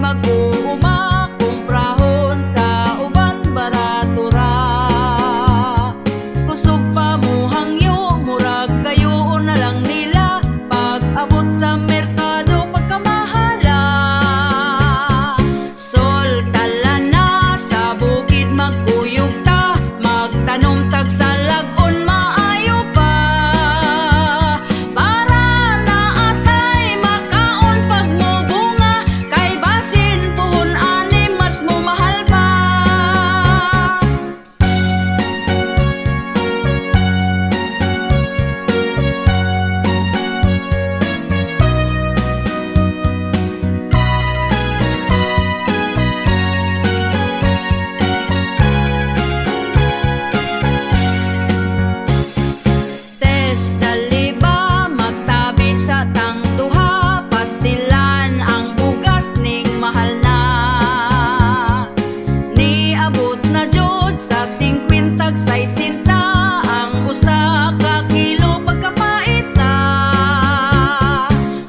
mag-uuma, kumprahon sa uban baratura. Kusog pa mo hangyo, murag kayo na lang nila. Pag-abot sa merkado, pagkamahala. Sol tala na sa bukid, magkuyog ta, magtanom tag sa lagon, maayo pa. Para naatay makaon pag mubunga, kay basin puhon ani mas mumahal pa. Tes dali ba magtabi sa tang duha, pastilan ang bugas ning mahal na. Niabot na jud sa 50 60 ang usa ka kilo pagkapait na.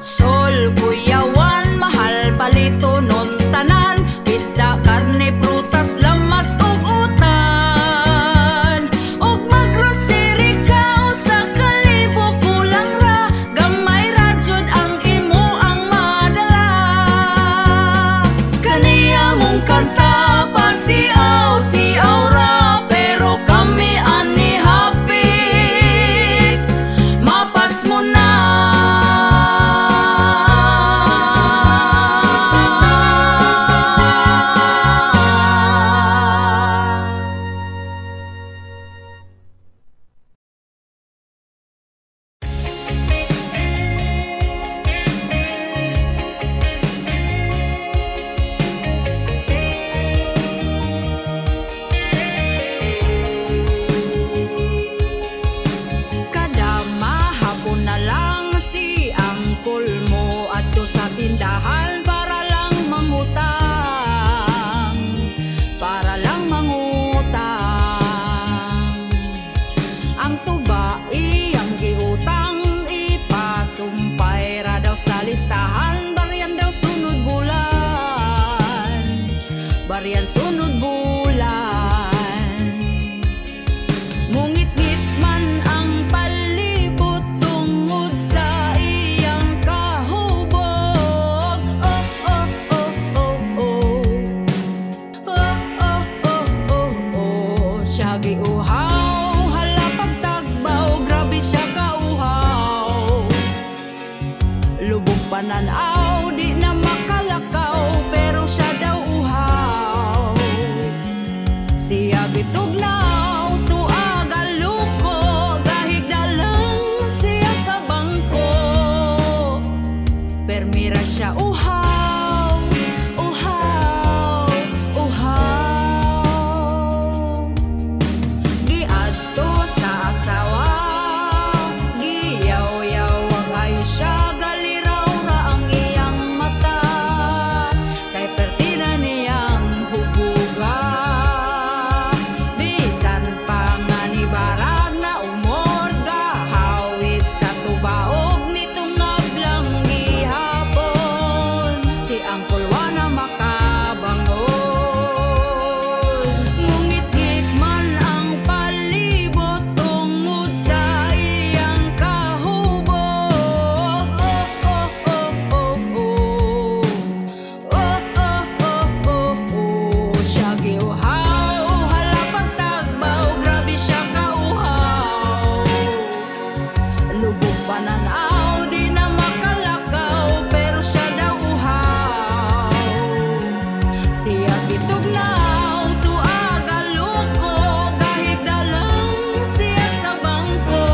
Sol kuyawan mahal palito non tanan, isda, karne, prutas, lamas ug utan. Og mag-grocery ka usa ka libo kulang ra, gamay ra jud ang imo ang madala. Kaniya mong kanta pasiaw-siaw ra, pero kami ani hapit, mapas mo na. Kada mahapon na lang si angkol mo adto sa tindahan para lang mangutang, para lang mangutang. Ang tuba iyang giutang, ipasumpay ra daw sa listahan, baryan daw sunod bulan, baryan sunod bulan. Mungit-ngit man ang palibot tungod sa iyang kahubog. Oh, oh, oh, oh, oh. Oh, oh, oh, oh, oh. Siya giuhaw, hala pagtagbaw, grabe siya kauhaw. Lubog pananaw, di na makalakaw, pero siya daw uhaw. Siya gitugnaw, tuag aluko, gahigdalang siya sa bangko. Permira siya uhaw, uhaw, uhaw. Giadto sa asawa, giyaw-yaw ang ayo siya, galiraw ra ang iyang mata, kay pertina niyang hubuga. Bisan pa nga ni barag na umor, gahawit sa tubaog nitong ngablang gihapon. Si angkol wana makabangon. Mungit-ngit man ang palibot tungod sa iyang kahubog. Oh, oh, oh, oh, oh. Oh, oh, oh, oh, oh. Siya giuhaw, hala pagtagbaw, grabe siya kauhaw. Lubog pananaw, di na makalakaw, pero siya daw uhaw. Siya gitugnaw, tuag aluko, gahigdalang siya sa bangko.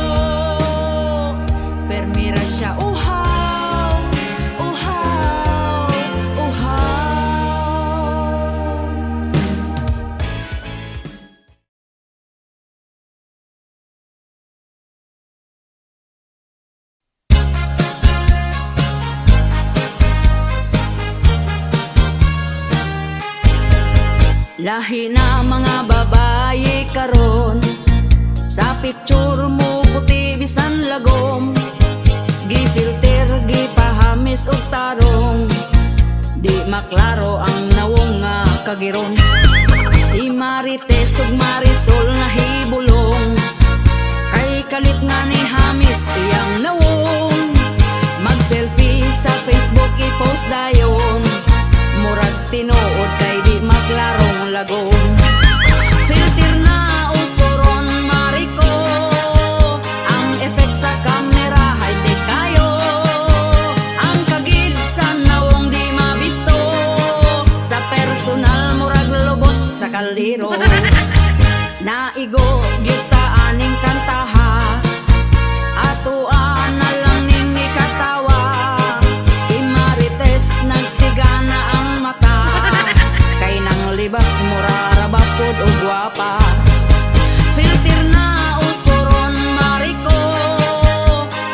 Permira siya uhaw, uhaw, uhaw. Lahi na mga babaye karon, sa picture mo puti bisan lagom, gifilter gipahamis og tarong. di maklaro ang nawong nga kagiron. Si Marites ug Marisol nahibulong, kay kalit nga ni Hamis iyang nawong. Mag-selfie sa Facebook i-post dayon, murag tinuod kay di maklarong lagon. Filter na usuron Mariko, ang effect sa camera high-tech kayo. Ang kagid sa nawong di mabisto, sa personal murag lubot sa kaldero. Naigo gyuta aning kantaha, atuan na lang ning ikatawa. Si Marites nagsigana ang mata, kay nang libak murarabak pod og gwapa. Filter na usuron Mariko,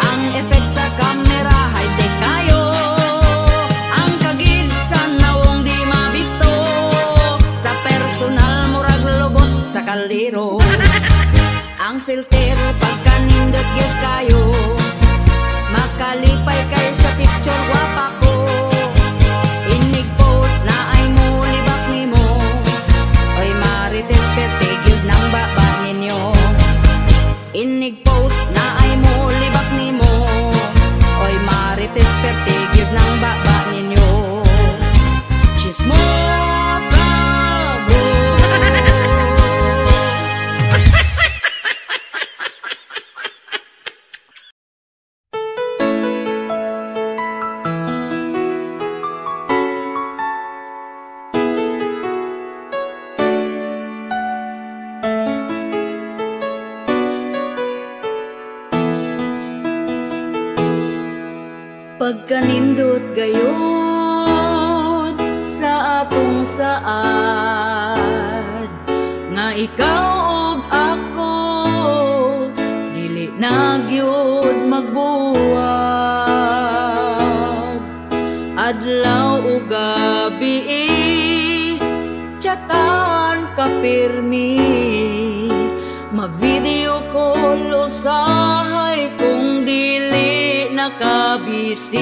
ang effect sa camera high-tech kayo. Ang kagid sa nawong di mabisto, sa personal murag lubot sa kaldero. Ang filter pagkanindot gyud kayo, makalipay kay sa picture gwapa ko. Inig post na ay mo libak nimo, oy Marites perte gyud nang baba ninyo. Inig post na ay mo libak nimo, oy Marites perte gyud nang baba ninyo. Chismosa bro. Pagkanindot gayud sa atong saad, nga ikaw ug ako dili na gyud magbuwag. Adlaw ug gabi tsakan ka pirmi, mag-video call usahay kung dili nakabisi.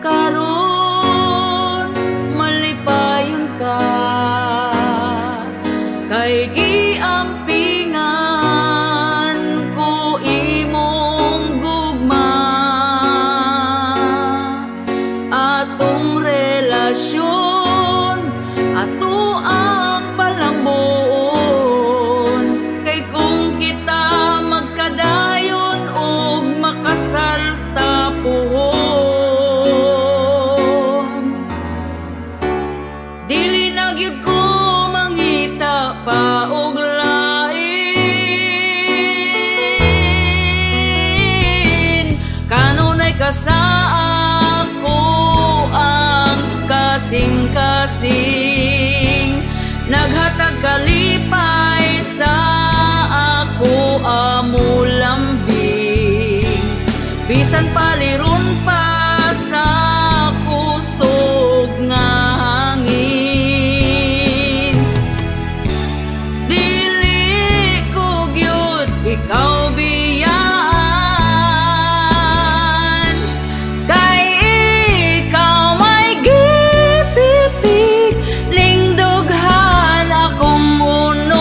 Karon malipayon ka, kay giampingan ko imong gugma. Atong relasyon ato ang palangboon, kay kung kita magkadayon og makasal tapuhon, dili na gyud ko mangita pa og lain. Kanunay ka sa ako ang kasing-kasing, naghatag kalipay sa ako amo lambing. Bisan paliron pa sa kusog nga hangin, dili ko gyud ikaw biyaan. Kay ikaw may gipitig, lingdughan akong unungan.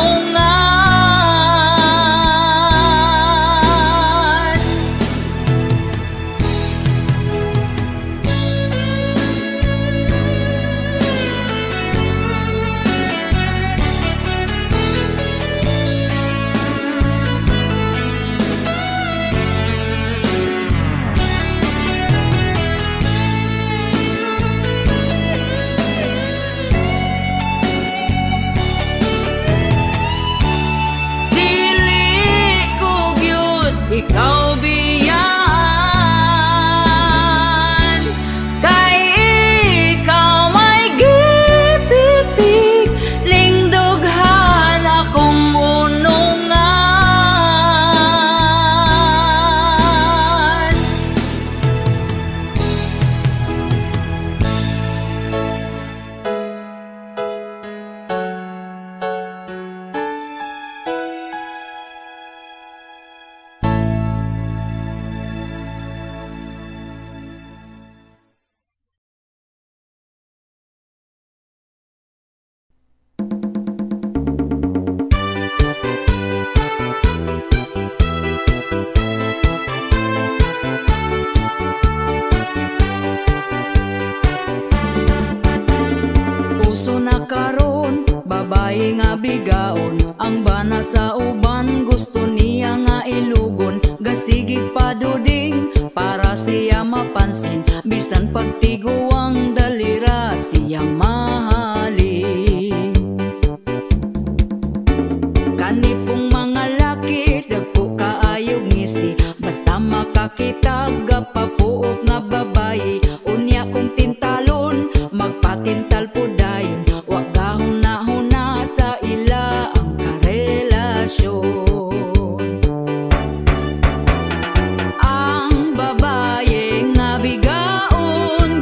karon, babae nga bigaon, ang bana sa uban gusto niya nga ilugon. Gasigig paduding para siya mapansin, bisan pagtiguang dalira siya mahalin. Kanipong mga laki, dagko kaayog ngisi, basta makakitag papuok nga babae. Unya kong tintalon, magpatintal po dayon, wag gahuna-huna sa ila ang karelasyon. Ang babae nga bigaon,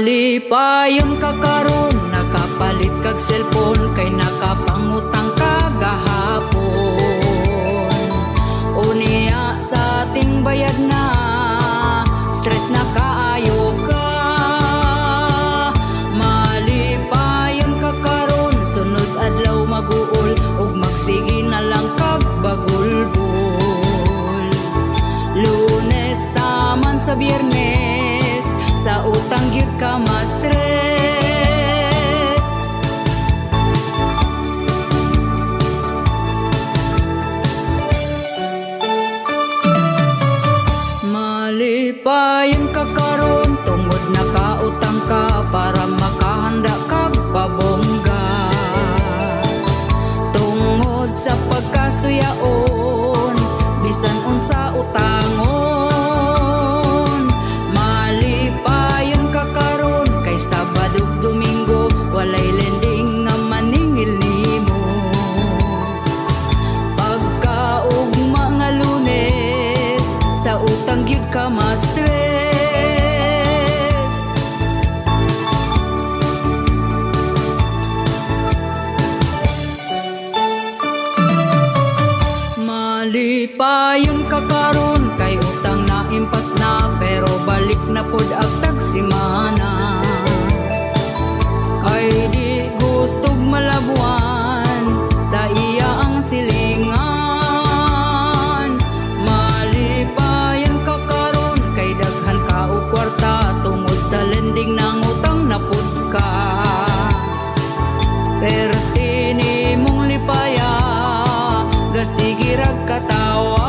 Malipayon ka karon, nakapalit kag cellphone, kay nakapangutang ka gahapon. Unya sa ating bayad na, stress na kaayo ka. Malipayon ka karon, sunod adlaw maguol, ug magsige na lang kag bagulbol. Lunes taman sa Biyernes, sa utang gyud ka ma-stress. Malipayon ka karon, tungod nakautang ka para makahanda kag pabongga. Tungod sa pagkasuyaon, bisan unsa utangon. Malipayon ka karon, kay Sabado ug Domingo walay lending nga maningil nimo. Pagkaugma nga Lunes, sa utang gyud ka ma-stress. Malipayon ka karon, kay utang na impas na, pero balik na pod agtag simana. Kay di gustog malabuan, sa iya ang silingan. Malipayon ka karon, kay daghan ka og kwarta, tungod sa lending nang utang na pod ka. Perti nimong lipaya, gasige rag katawa.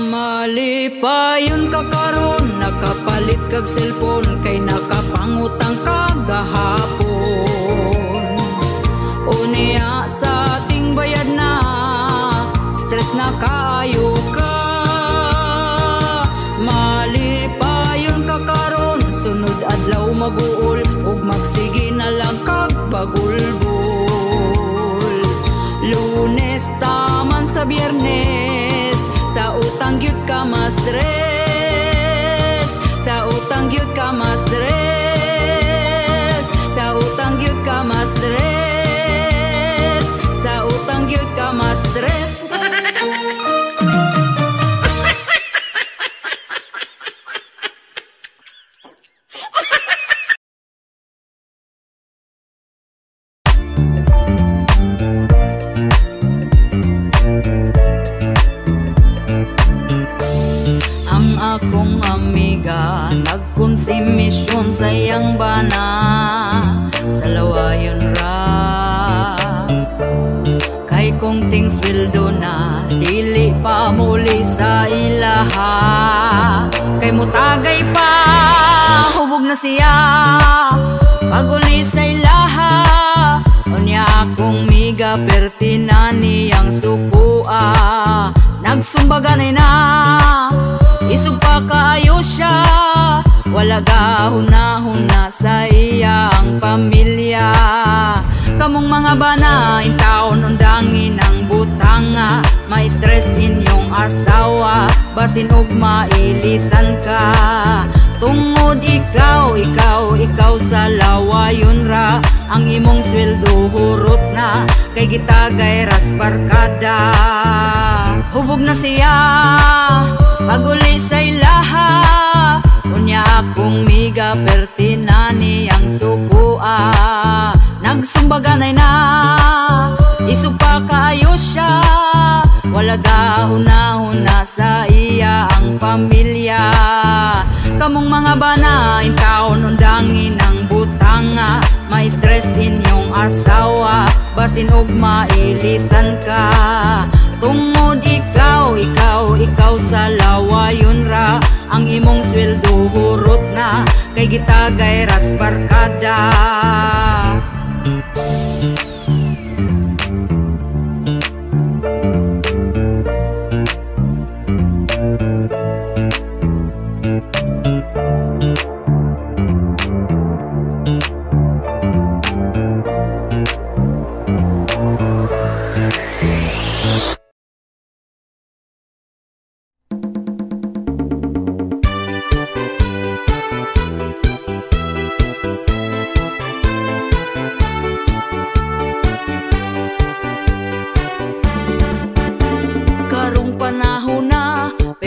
Malipayon ka karon, nakapalit kag cellphone, kay nakapangutang ka gahapon. Unya sa ating bayad na, stress na kaayo ka. Malipayon ka karon, sunod adlaw maguol, ug magsige na lang kag bagulbol. Lunes taman sa Biyernes, sa utang gyud ka ma-stress. Sa utang gyud ka ma-stress. Sa utang gyud ka ma-stress. Sa utang gyud ka ma-stress. Ang akong amiga nagkonsumisyon sa iyang bana, sa lawayon ra. Kay kung things will do na, dili pa muli sa ilaha. Kay mutagay pa, hubog na siya, paguli sa ilaha. Unya akong miga pertinani ang sukua, nagsumbaganay na, isog pa kaayo siya. Wala gahuna-huna sa iyang pamilya. Kamong mga bana, intaon undangin ang butanga. May stress inyong asawa, basin og mailisan ka. Tungod ikaw sa lawayon ra. Ang imong sweldo hurot na, kay gitagay ras barkada. Hubog na siya, paguli sa ilaha. Unya akong miga pertinani ang sukua, nagsumbaganay na, isog pa kaayo siya. Wala gahuna-huna sa iya ang pamilya. Kamong mga bana, intaon undangin ang butanga. May stress inyong asawa, basin og mailisan ka. Tungod ikaw sa lawayon ra. Ang imong sweldo hurot na, kay gitagay ras barkada.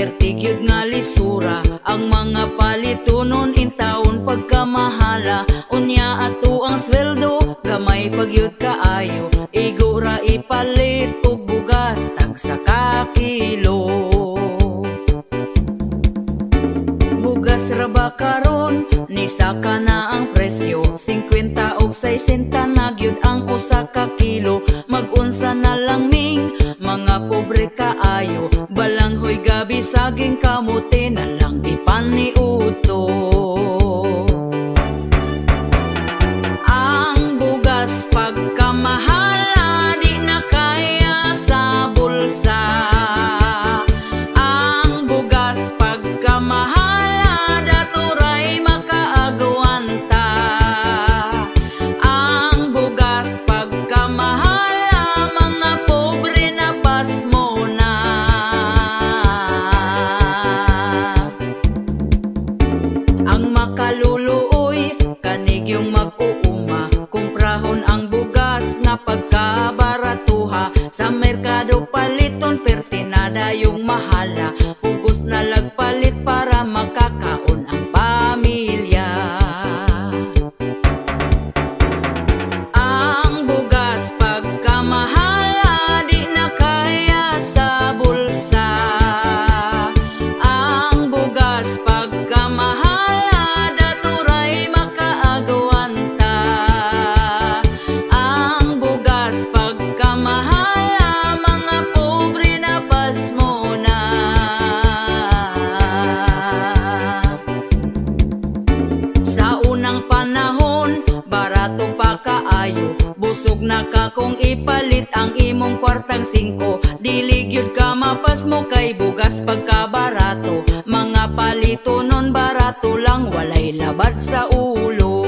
pertigyud nga lisura. Ang mga palitunon in taon pagkamahala. Unya ato ang sweldo gamay pagyud kaayo. Igura ipalit og bugas tag sa kakilo. Bugas raba karon ni saka na ang presyo. 50 og 60 na gyud ang usa ka kilo. Mag-unsa na lang ming mga pobre kaayo. Balanghoy gabi saging kamote na lang di paniuto. Ang bugas pagkamahala di na kaya sa bulsa. Ang bugas pagkamahala daturay makaagwanta. Ang bugas pagkamahala mga pobre na pasmo na. Ang makaluluoy kanig yung mag-uuma. Kumprahon ang bugas nga pagkabaratuha. Sa merkado paliton pertinada yung mahala. Pugos na lagpalit para makakaon ang pamilya. Ang bugas pagkamahala di na kaya sa bulsa. Ang bugas pagkamahala daturay makaagwanta. Ang bugas pagkamahala mga pobre na pasmo na. Sa unang panahon barato pa kaayo. Busog na ka kung ipalit ang imong kwartang 5. Dili gyud ka mapasmo kay bugas pagkabarato. Mga palitonon barato lang walay labad sa ulo.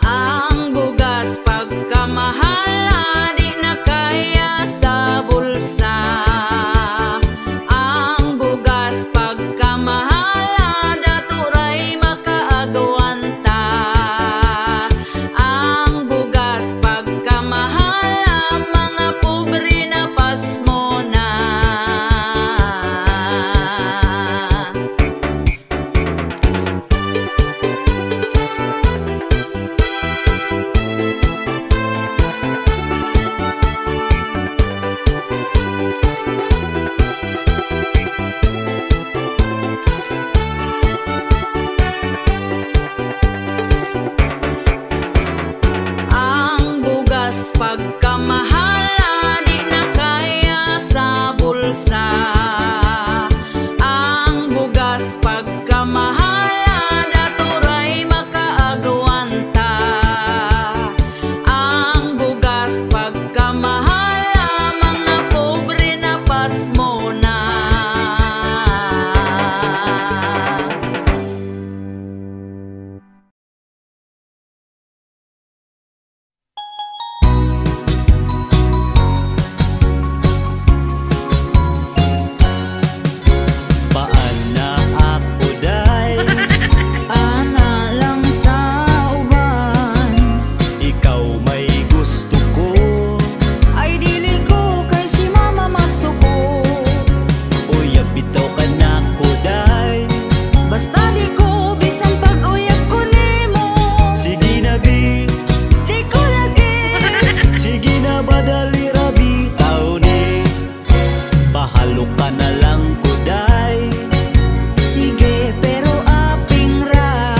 Ang bugas pagkamahala di na kaya sa bulsa. Ang bugas pagkamahala daturay makaagwanta. Ang bugas pagkamahala mga pobre na pasmo na. Ang bugas pagkamahala di na kaya sa bulsa. Ang bugas pagkamahala daturay makaagwanta. Ang bugas pagkamahala mga pobre na pasmo na. Paan na ako day, Ana lang sa uban. ikaw may gusto ko. Ay dili ko kay si mama masuko. Uyab bitaw ka na ko day. Basta di ko bisan pag-uyab ko nimo. Sige na bi, Di ko lagi. sige na badali rabi tao ni. Bahalo ka na lang ko day. Sige pero aping ra.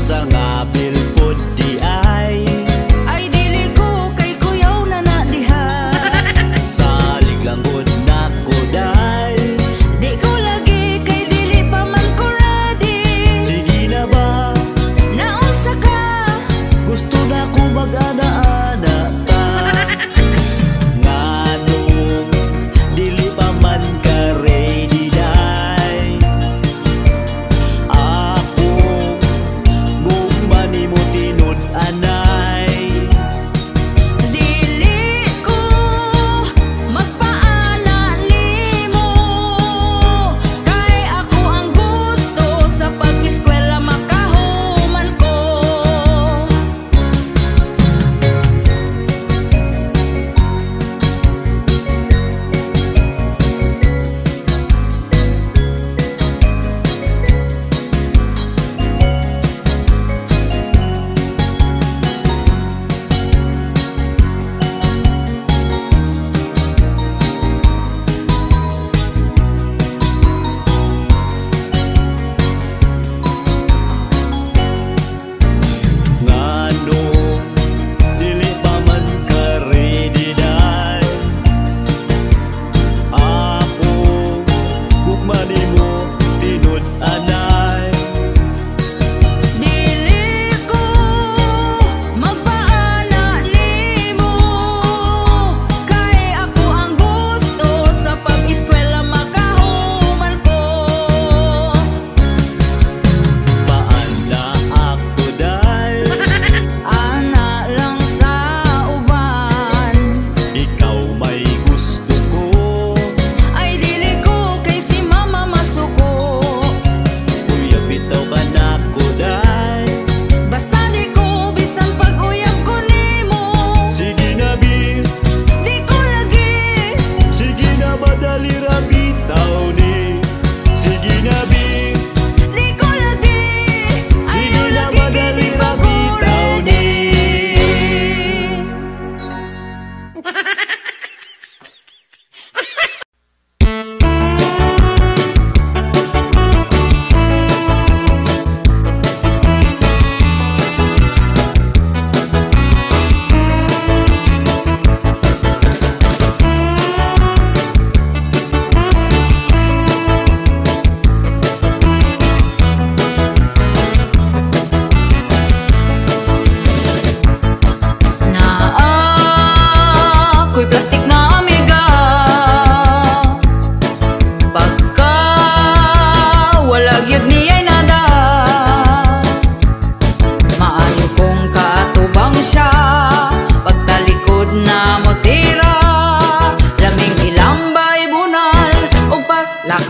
Sa ngabil pod di ay. Ay dili ko kay kuyaw na na diha. Salig lang gud na ko day. Di ko lagi kay dili pa man ko ready. Sige na ba, Naunsa ka? gusto na ko mag-ana-ana ta. Nganong dili pa man ka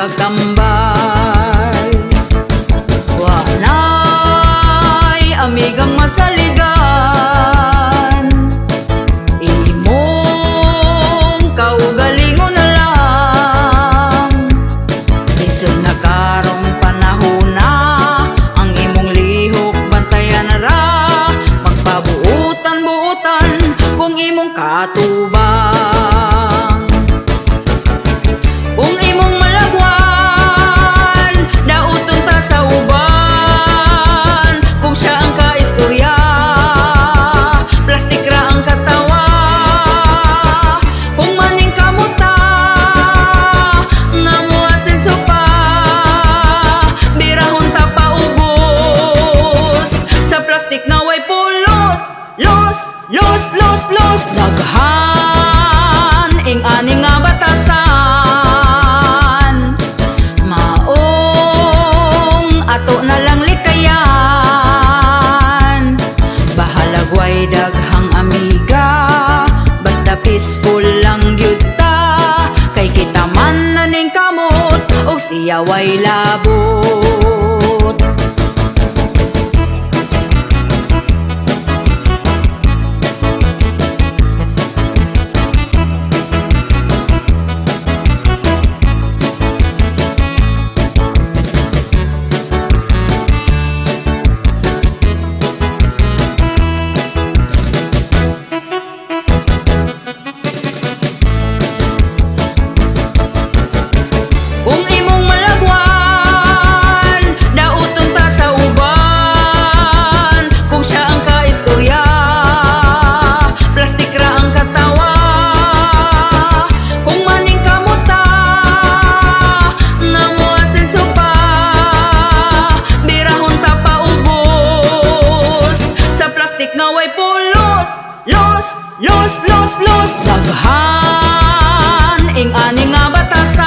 kagtambal. Wa nay amigang masaligan, imong kaugalingon na lang. Lisod na karong panahon na, ang imong lihok bantayan na ra. Magpabuutan-buutan kung imong katubang. Kung imong malagwan, dauton ta sa uban. Kung siya ang kaistorya, plastik ra ang katawa. Kung maning kamuta, nga muasenso pa, birahon ta paubos. Sa plastik nga way pulos, los, los, los, los. Daghan ing ani nga batasan, maong ato na lang likayan. Bahalag way daghang amiga, basta peaceful lang gyud ta. Kay kita man na ning kamot, og siya way labot. Kung imong malagwan, dauton ta sa uban. Kung siya ang kaistorya, plastik ra ang katawa. Kung maning kamuta, nga muasenso pa, birahon ta paubos. Sa plastik nga way pulos, los, los, los, los. Daghan ing ani nga batasan,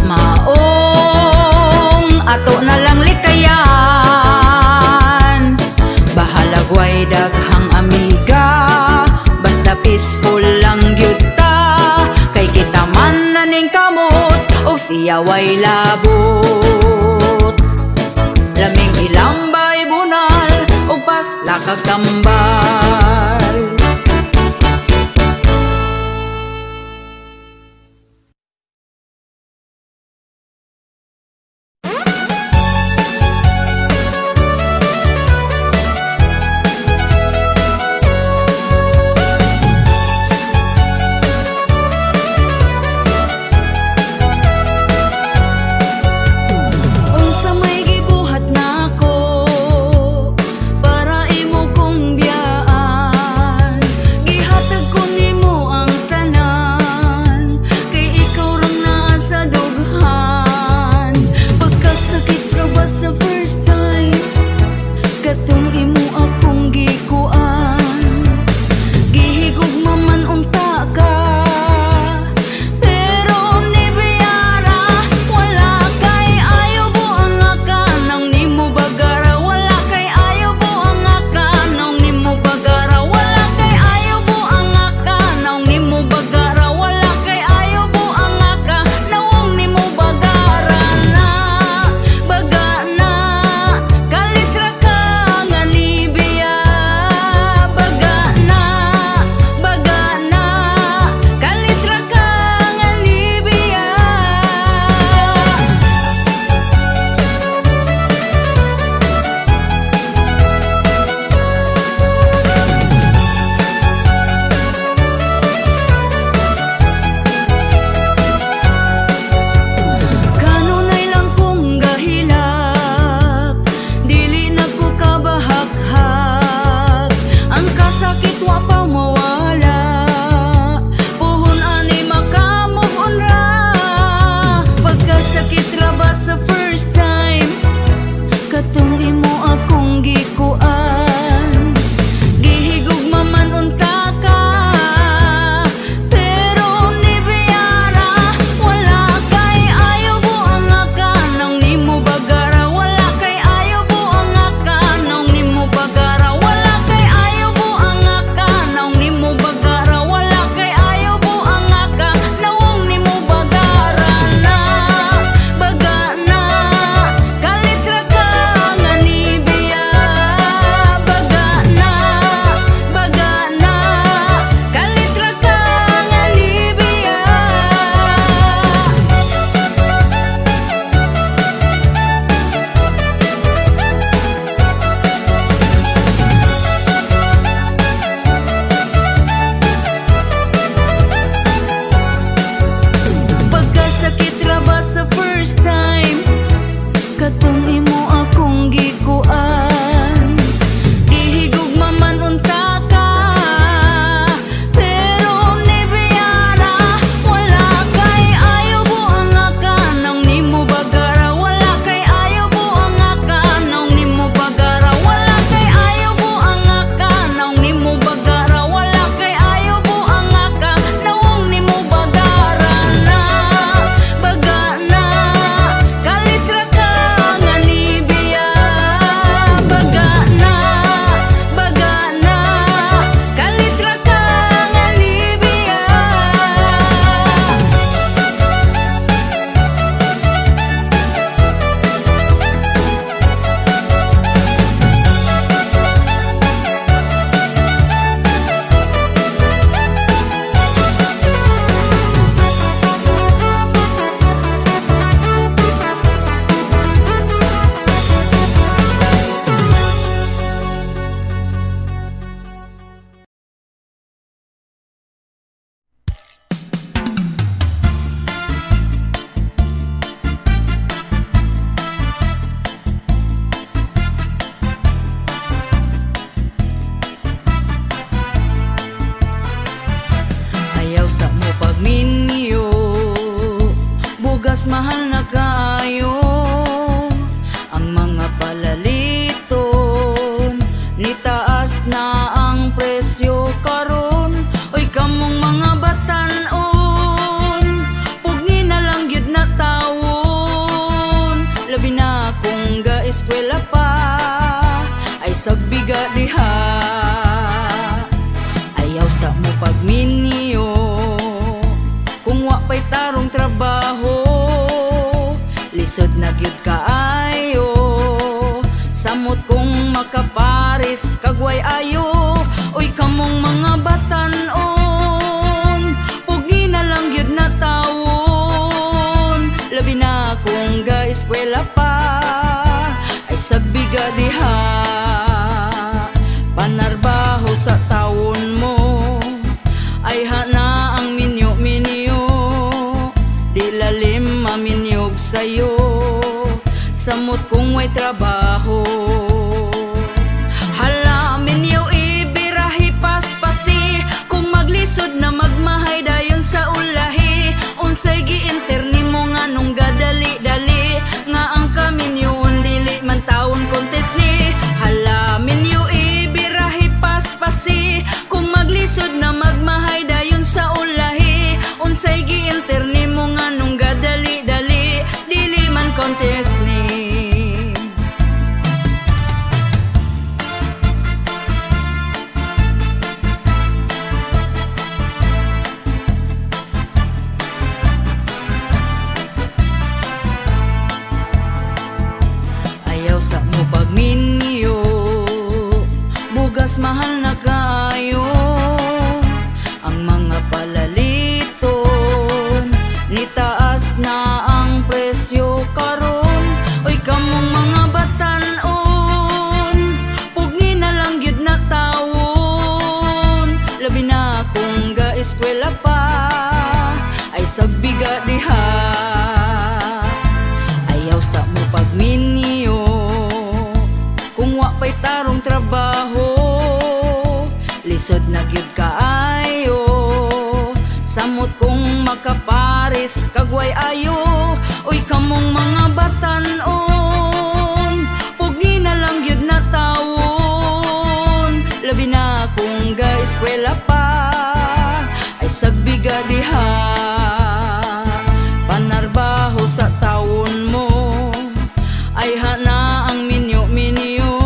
maong ato na lang likayan. Bahalag way daghang amiga, basta peaceful lang gyud ta. Kay kita man na ning kamot, og siya way labot. Laming ilambay bunal, og pasla kagtambal. Unsa may gibuhat nako para imo kong biyaan. sa mo pagminyo, bugas mahal na kaayo. Ang mga palaliton, nitaas na ang presyo karon. Oy kamong mga batan-on, pugni na lang gyud na tawon. Labi na kung ga-eskwela pa, ay sagbiga diha. Ayaw sa mo pagminyo, kung wa pa'y tarong trabaho, lisod na gyud kaayo. Samot kung makaparis kagway ayo. Oy kamong mga batan-on, pugni na lang gyud na tawon. Labi na kung ga-eskwela pa, ay sagbiga diha. Panarbaho sa tawon mo, ay hana ang minyo-minyo. Di lalim maminyog sa'yo, samot kung way trabaho. Hala minyo ibirahi paspasi, kung maglisod na magmahay dayon sa ulahi. Unsay giinterni mo nga nung gadali-dali, nga ang kaminyoon dili man taon contest ni. Hala minyo ibirahi paspasi, kung maglisod na magmahay dayon sa ulahi. Unsay giinterni mo nga nung gadali-dali, dili man contest ni. Ayaw sa mo pagminyo, bugas mahal na kaayo. Ang mga palaliton, nitaas na ang presyo karon. Oy kamong mga batan-on, pugni na lang gyud na tawon. Labi na kung ga-eskwela pa, ay sagbiga diha. Ayaw sa mo pagminyo, kung wa pa'y tarong trabaho, lisod na gyud kaayo. Samot kung makaparis kagway ayo. Oy kamong mga batan-on, pugni na lang gyud na tawon. Labi na kung ga-eskwela pa, ay sagbiga diha. Panarbaho sa tawon mo, ay hana ang minyo-minyo.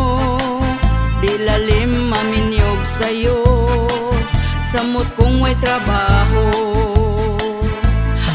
Di lalim maminyog sa'yo, samot kung way trabaho.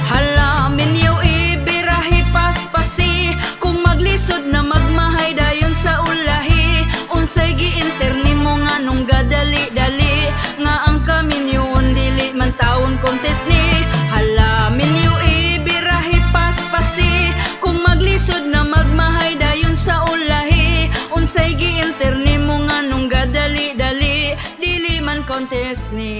Hala minyo ibirahi paspasi, kung maglisod na magmahay dayon sa ulahi. Unsay giinterni mo nga nung gadali-dali, nga ang kaminyoon dili man taon contest ni. Hala minyo ibirahi paspasi, kung maglisod na magmahay dayon sa ulahi. Unsay giinterni mo nga nung gadali-dali, dili man contest ni.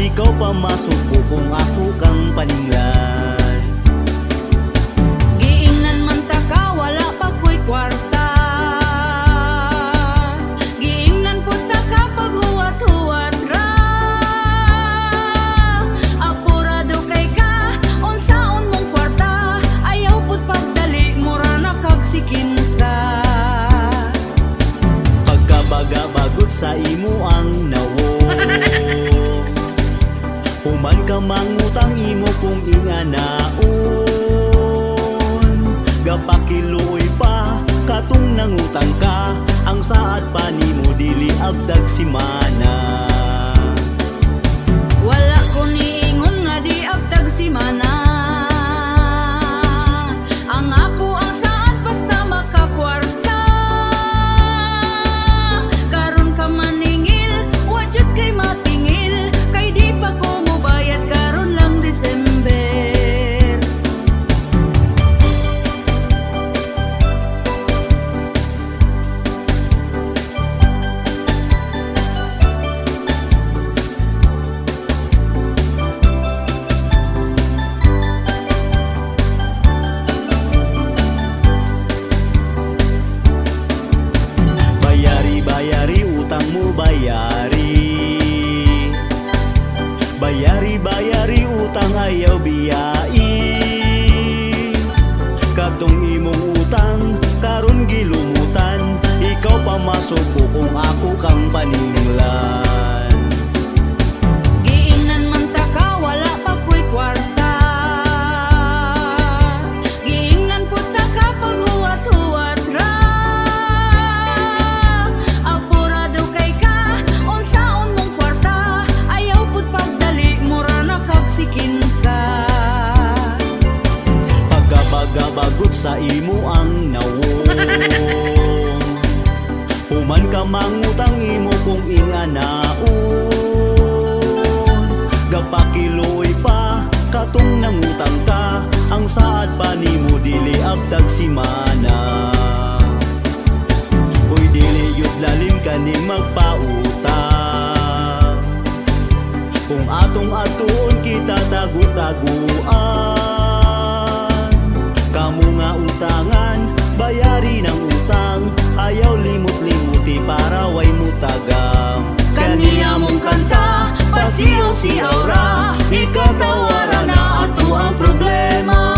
ikaw pa masuko kung ako kang paninglan. Giingnan man ta ka, wala pa ko'y kwarta. Giingnan po ta ka pag huwat-huwat ra. Apurado kay ka, unsaon mong kwarta. Ayaw po't pagdali, mura na kag sikinsa. Pagkabaga-bagot sa imo ang nawo, human ka mangutang imo kung inganaon. Gapakiluoy pa katong nangutang ka, ang saad pa nimo dili abdag simana. Wala ko niingon nga di abtag si mana. Ang ako ang saad basta makakwarta. Karon ka maningil, wajud kay matingil. Kay di pa ko mobayad karon lang December. Bayari utang mo bayari. Bayari utang ayaw biyai. Katong imong utang karon gilumutan, ikaw pa masuko kung ako kang paninglan. Giingnan man ta ka, wala pa ko'y kwarta. Giingnan po ta ka pag huwat-huwat ra. Apurado kay ka, unsaon mong kwarta. Ayaw po't pagdali, mura na kag sikinsa. Pagkabaga-bagot sa imo ang nawo, human ka mangutang imo kung inganaon. Gapakiloy pa katong nangutang ka, ang saad pa nimo dili abdag simana. Uy dili yud lalim kaning magpautang, kung atong atuon kita tagu-taguan. Kamu nga utangan, bayari ng utang, ayaw limot-limuti para way mutagam. Kaniya mong kanta, pasiyaw-siyaw ra. Ikatawara na ato ang problema.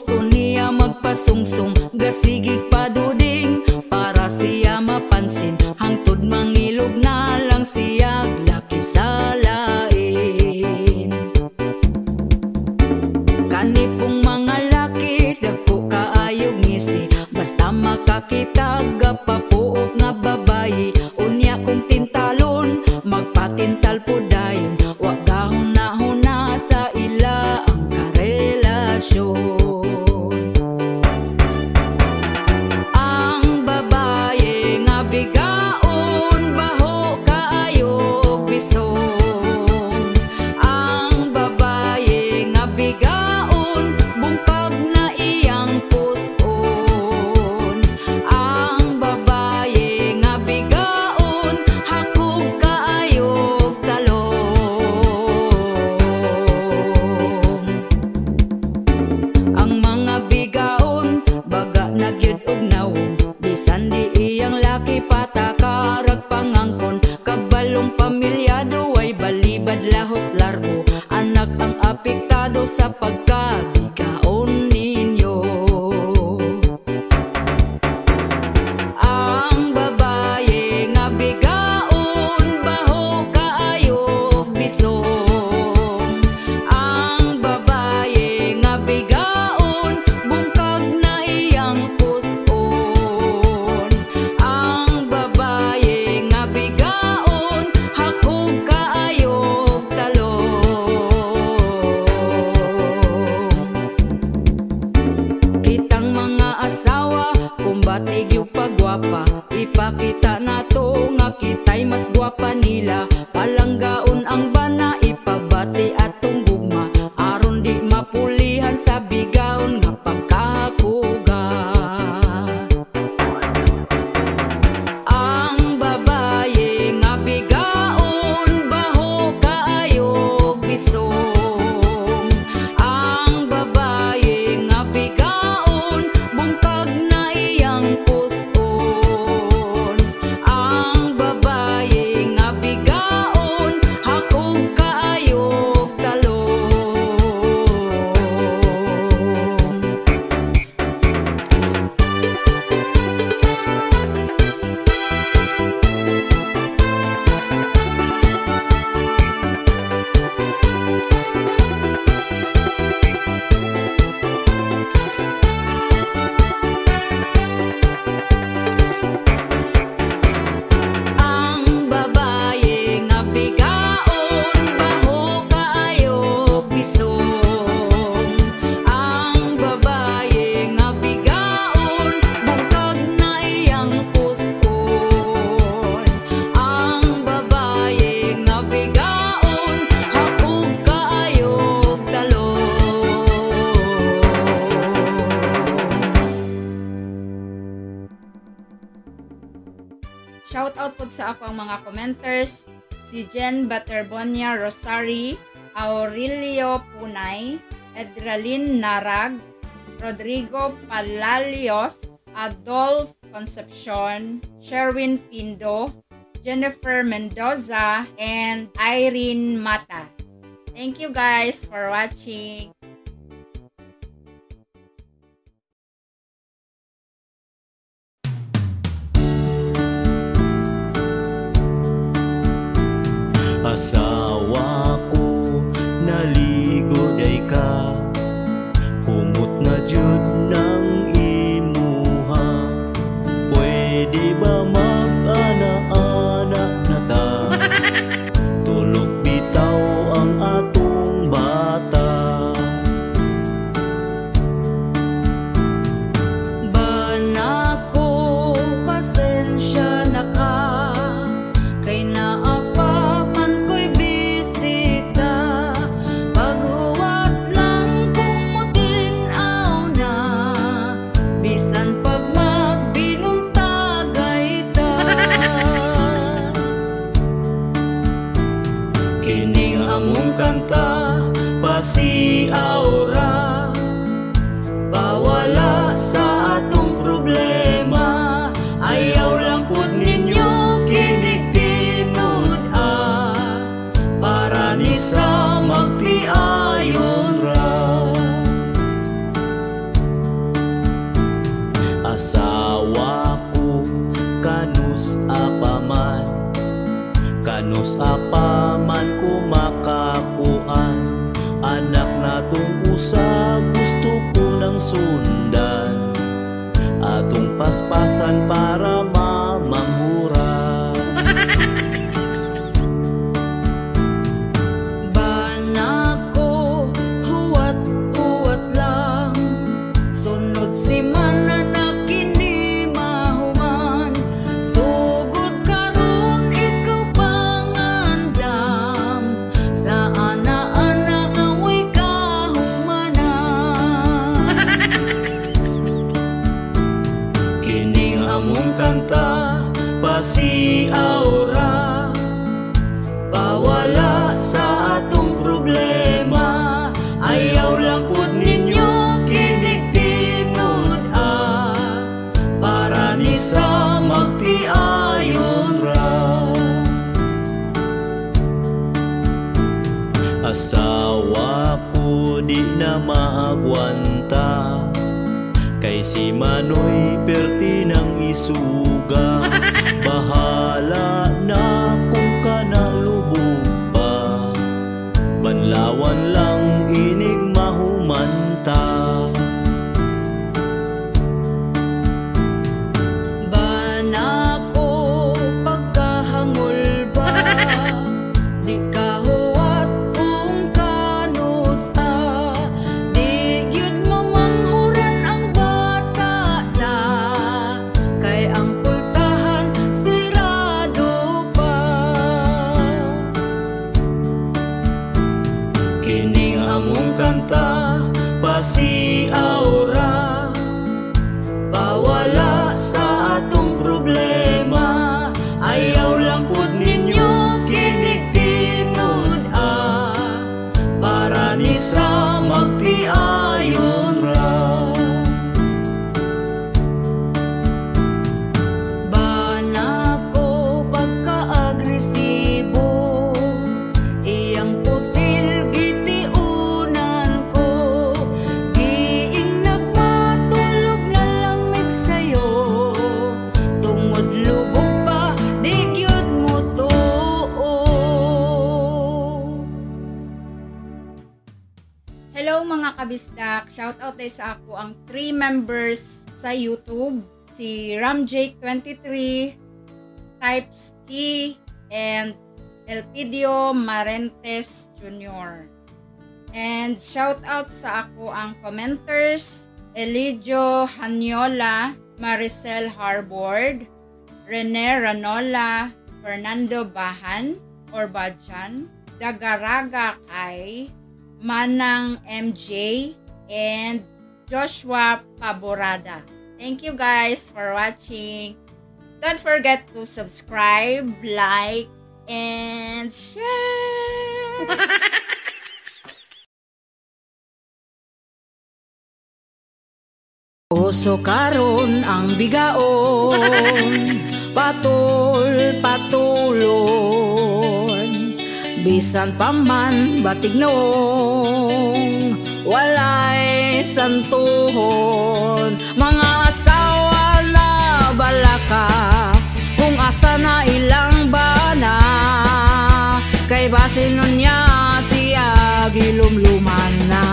gusto niya magpasungsong, gasigig paduding para siya mapansin. Hangtod mangilog na lang siya laki sa lain. Kanipong mga laki dagko kaayog ngisi, basta makakita gapapuok nga babayi. Unya kung tintalon magpatintal po dayon, wag gahon na huna sa ila ang karelasyon. Ang babaye nga bigaon baho kaayog bisong. Ang babaye nga bigaon bungkag na iyang puson. Ang babaye nga bigaon hakog kaayog talong. Ang mga bigaon baga nagyud og nawong, bisan di iyang laki patakarag pangangkon. Kabalong pamilyado ay balibad lahos larbo, anak ang apektado sa pagkabigaon ninyo. Ang babaye nga bigaon baho kaayog bisong. Ang babaye nga bigaon bungkag na iyang puson. Ang babaye nga bigaon hakog kaayog talong. Kitang mga asawa kumbatig yung pagwapa, ipakita nato nga kita'y mas gwapa nila. Palanggaon ang bana ipabati atong gugma, aron di mapulihan sa bigaon nga pagkahakuga. Ang babaye nga bigaon baho kaayog bisong. Ang babaye nga bigaon bungkag na iyang puson. Ang babaye nga bigaon hakog kaayog talong. Ang babaye nga bigaon baho kaayog bisong. Ang babaye nga bigaon bungkag na iyang puson. Ang babaye nga bigaon hakog kaayog talong. Shout out po sa akong mga commenters, si Jen Baterbonia Rosari, Aurelio Punay, Edralin Narag, Rodrigo Palalios, Adolf Concepcion, Sherwin Pindo, Jennifer Mendoza, and Irene Mata. Thank you guys for watching. Asawa ko naligo day ka, humot na jud ng imuha. Pwede ba mag-ana-ana na ta? Tulog bitaw ang atong bata. Bana ko pasensya na ka, kay naapa man ko'y bisita. Paghuwat lang kung mutinaw na, bisan pag magbinuntagay ta. Kining among kanta pasiaura, bawala sa atong problema. Ayaw lang pud ninyo kinig-tinud para ni sa magtiayon ra. Asawa ko kanus apaman ko makakuan. Anak na tong usa gusto ko nang sundan, atong paspasan para mamanghura. Bana ko, huwat-huwat lang, sunod si mana na kini mahuman. Sugod karon ikaw pangandam, sa ana-ana ngaway kahumanan. Kining among kanta pasiaura, pawala sa atong problema. Ayaw lang pud ninyo kinig tinud para ni sa magtiayon ra. Asawa ko di na maagwanta, kay si Manoy perti ng isuga. Bahala na kung kanalubog pa, banlawan lang inig mahumanta. Bana ko, pagkahangol ba, di ka huwat kung kanus di yun mamanghuran ang bata na, kay ang pultahan sirado pa. Kining among kanta pasiaura, pawala sa atong problema. Ayaw lang pud ninyo kinig tinud para ni sa magtiayon ra. Bana ko, pagka-agresibo, iyang pusil gitiunan ko. Giing nagmatulog na lamig sa'yo, tungod lubog pa, di gyud mo tuo. Hello mga kabisdak! Shoutout tayo sa ako ang 3 members sa YouTube. Si RamJake23, Typeski, and Elpidio Marentes Jr. And shoutout sa ako ang commenters, Elijo Hanyola, Maricel Harbord, Rene Ranola, Fernando Bahan or Badjan, Dagaraga Kai, Manang MJ, and Joshua Paborada. Thank you guys for watching. Don't forget to subscribe, like, and share. Oso karon ang bigaon, patulon, bisan paman batignon, walay santuhon. Mga asawa na balaka, kung asa na ilang bana, kay basin nun niya siya gilumluman na.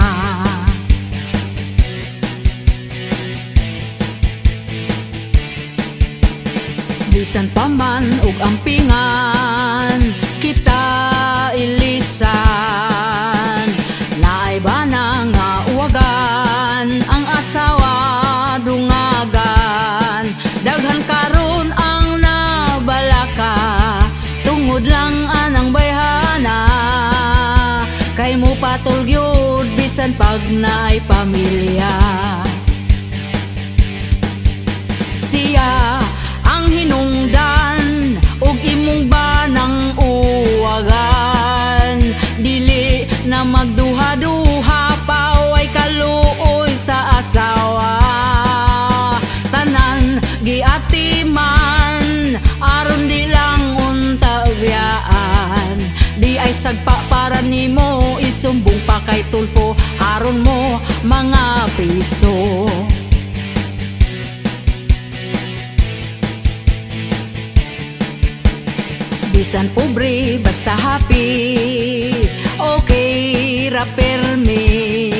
Bisan paman ug ampingan, kita ilisan. Naay bana nga uwagan, ang asawa dungagan. Daghan karon ang nabalaka, tungod lang anang bayhana. Kay mo patulgyod bisan pag naay pamilya. Siya ang hinungdan ug imong banang uwagan, dili na magduha-duha paway kaluoy sa asawa. Tanan giatiman aron di lang untabyaan, di ay sagpa para nimo isumbong pa kay Tulfo aron mo mga piso. bisan pobre basta happy. Okay ra permi,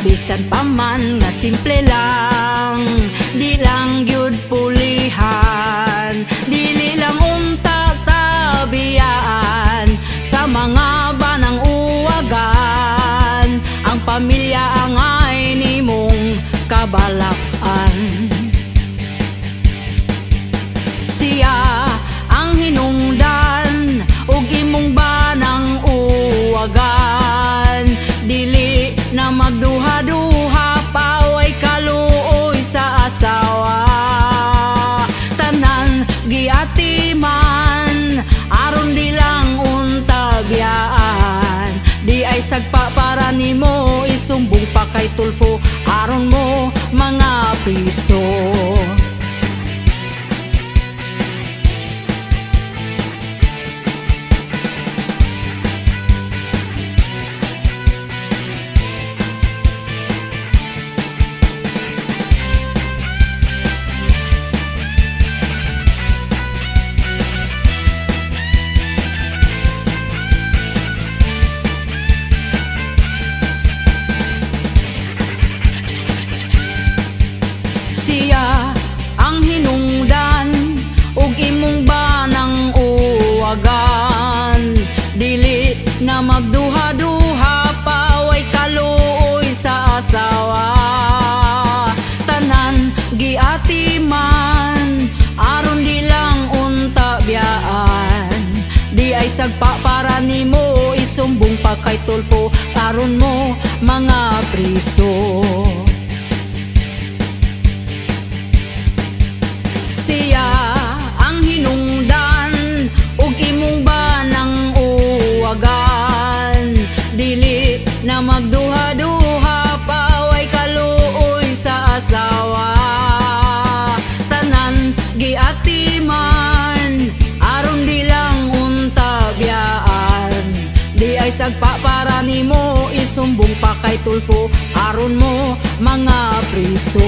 bisan paman nga simple lang, di lang gyud pulihan, dili lang unta tabiyaan sa mga banang uwagan. Ang pamilya angay nimong kabalakan. Siya ang hinungdan ug imong banang uwagan, dili na magduha-duha paway kaluoy sa asawa. Tanan giatiman aron di lang untabyaan, di ay sagpa para nimo isumbong pa kay Tulfo aron mo mga piso. Siya ang hinungdan ug imong banang uwagan, dili na magduha-duha paway kaluoy sa asawa. Tanan giatiman aron di lang untabyaan, di ay sagpa para nimo isumbong pa kay Tulfo aron mo mga priso. Siya ang hinungdan ug imong banang uwagan, dili na magduha-duha paway kaluoy sa asawa. Tanan giatiman aron di lang untabyaan, di ay sagpa para nimo isumbong pa kay Tulfo aron mo mga priso.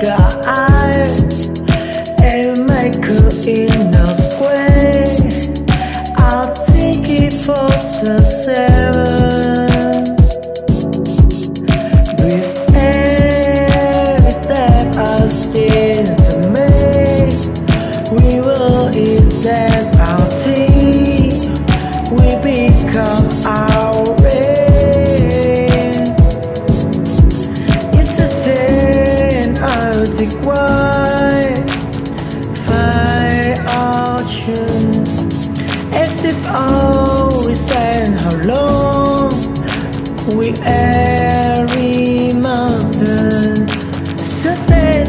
break ice and make in a square. I'll take it for the 7. With every step I still make, we will is that our team. We become our rain. It's a day and I'll take one. Find out you. As if always and how long we every mountain. So then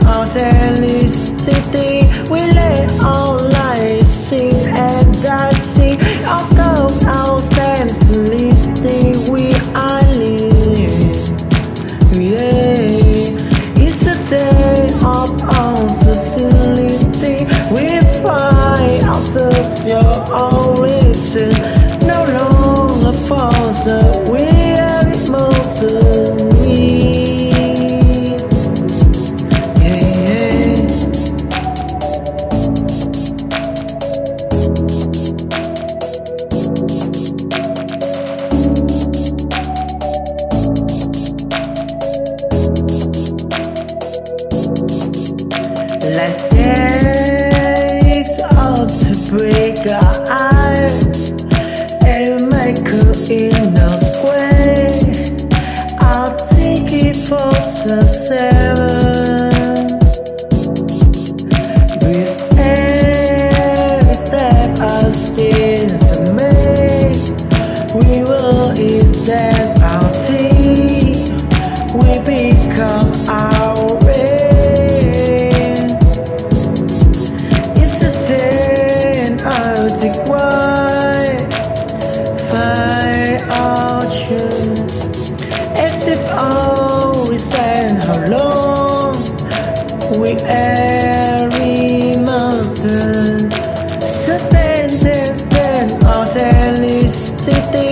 our city we lay our lives sing and dancing. Our stars, our stands listening. We are living. Yeah, it's a day of our society. We fly out of your origin. No longer false, we are immortal. Last days out to break ice and make in a square. I'll take it for the 7. With every step I still make, we will is that our team. We become our rain. I'll take one. Find out you. As if always and how long we every mountain. So then our city